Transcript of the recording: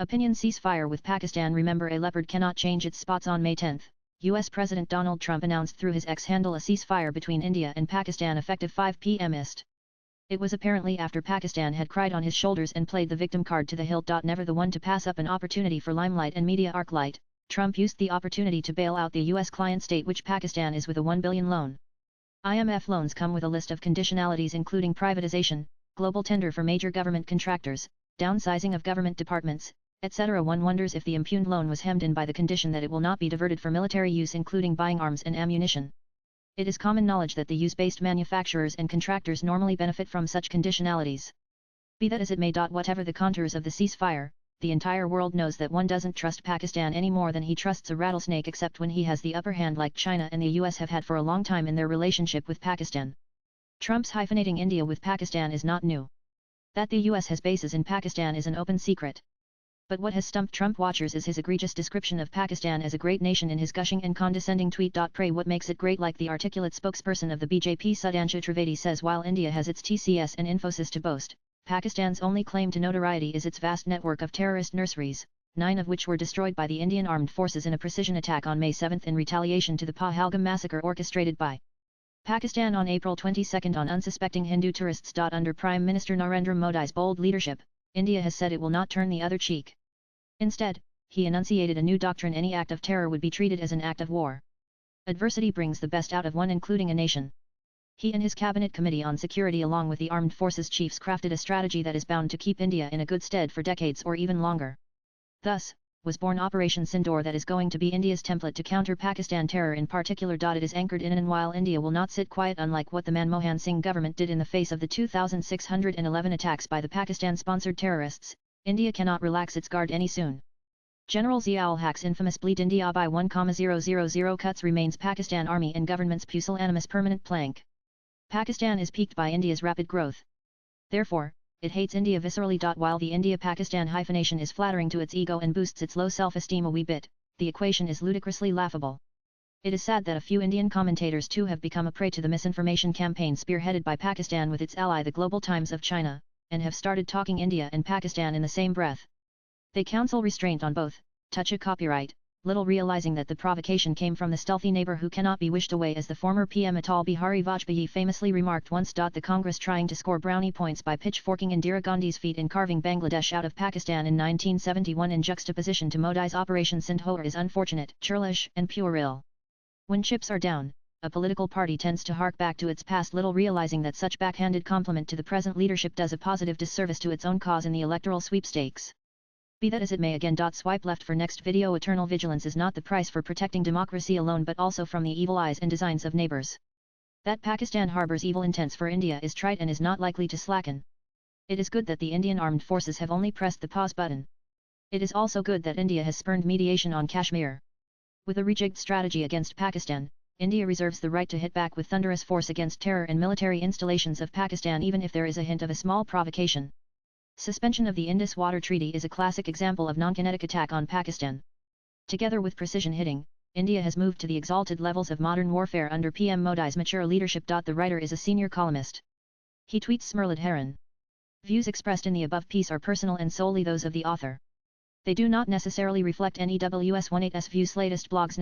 Opinion ceasefire with Pakistan. Remember, a leopard cannot change its spots. On May 10, US President Donald Trump announced through his X handle a ceasefire between India and Pakistan effective 5 p.m. East. It was apparently after Pakistan had cried on his shoulders and played the victim card to the hilt. Never the one to pass up an opportunity for limelight and media arclight, Trump used the opportunity to bail out the US client state, which Pakistan is, with a $1 billion loan. IMF loans come with a list of conditionalities including privatization, global tender for major government contractors, downsizing of government departments, etc. One wonders if the impugned loan was hemmed in by the condition that it will not be diverted for military use, including buying arms and ammunition. It is common knowledge that the use-based manufacturers and contractors normally benefit from such conditionalities. Be that as it may. Whatever the contours of the ceasefire, the entire world knows that one doesn't trust Pakistan any more than he trusts a rattlesnake, except when he has the upper hand, like China and the US have had for a long time in their relationship with Pakistan. Trump's hyphenating India with Pakistan is not new. That the US has bases in Pakistan is an open secret. But what has stumped Trump watchers is his egregious description of Pakistan as a great nation in his gushing and condescending tweet. Pray what makes it great? Like the articulate spokesperson of the BJP Sudhanshu Trivedi says, while India has its TCS and Infosys to boast, Pakistan's only claim to notoriety is its vast network of terrorist nurseries, 9 of which were destroyed by the Indian Armed Forces in a precision attack on May 7 in retaliation to the Pahalgam massacre orchestrated by Pakistan on April 22 on unsuspecting Hindu tourists. Under Prime Minister Narendra Modi's bold leadership, India has said it will not turn the other cheek. Instead, he enunciated a new doctrine: any act of terror would be treated as an act of war. Adversity brings the best out of one, including a nation. He and his Cabinet Committee on Security, along with the Armed Forces chiefs, crafted a strategy that is bound to keep India in a good stead for decades or even longer. Thus, was born Operation Sindoor, that is going to be India's template to counter Pakistan terror in particular. It is anchored in, and while India will not sit quiet, unlike what the Manmohan Singh government did in the face of the 2611 attacks by the Pakistan-sponsored terrorists, India cannot relax its guard any soon. General Zia-ul-Haq's infamous bleed India by 1,000 cuts remains Pakistan Army and government's pusillanimous permanent plank. Pakistan is piqued by India's rapid growth. Therefore, it hates India viscerally. While the India-Pakistan hyphenation is flattering to its ego and boosts its low self-esteem a wee bit, the equation is ludicrously laughable. It is sad that a few Indian commentators too have become a prey to the misinformation campaign spearheaded by Pakistan with its ally the Global Times of China, and have started talking India and Pakistan in the same breath. They counsel restraint on both, touch a copyright, little realizing that the provocation came from the stealthy neighbor who cannot be wished away, as the former PM Atal Bihari Vajpayee famously remarked once. The Congress trying to score brownie points by pitchforking Indira Gandhi's feat in carving Bangladesh out of Pakistan in 1971 in juxtaposition to Modi's Operation Sindoor is unfortunate, churlish, and puerile. When chips are down, a political party tends to hark back to its past, little realizing that such backhanded compliment to the present leadership does a positive disservice to its own cause in the electoral sweepstakes. Be that as it may. Again, swipe left for next video. Eternal vigilance is not the price for protecting democracy alone, but also from the evil eyes and designs of neighbors. That Pakistan harbors evil intents for India is trite and is not likely to slacken. It is good that the Indian Armed Forces have only pressed the pause button. It is also good that India has spurned mediation on Kashmir. With a rejigged strategy against Pakistan, India reserves the right to hit back with thunderous force against terror and military installations of Pakistan, even if there is a hint of a small provocation. Suspension of the Indus Water Treaty is a classic example of non-kinetic attack on Pakistan. Together with precision hitting, India has moved to the exalted levels of modern warfare under PM Modi's mature leadership. The writer is a senior columnist. He tweets Smirlid Heron. Views expressed in the above piece are personal and solely those of the author. They do not necessarily reflect NEWS18's views. Latest blogs.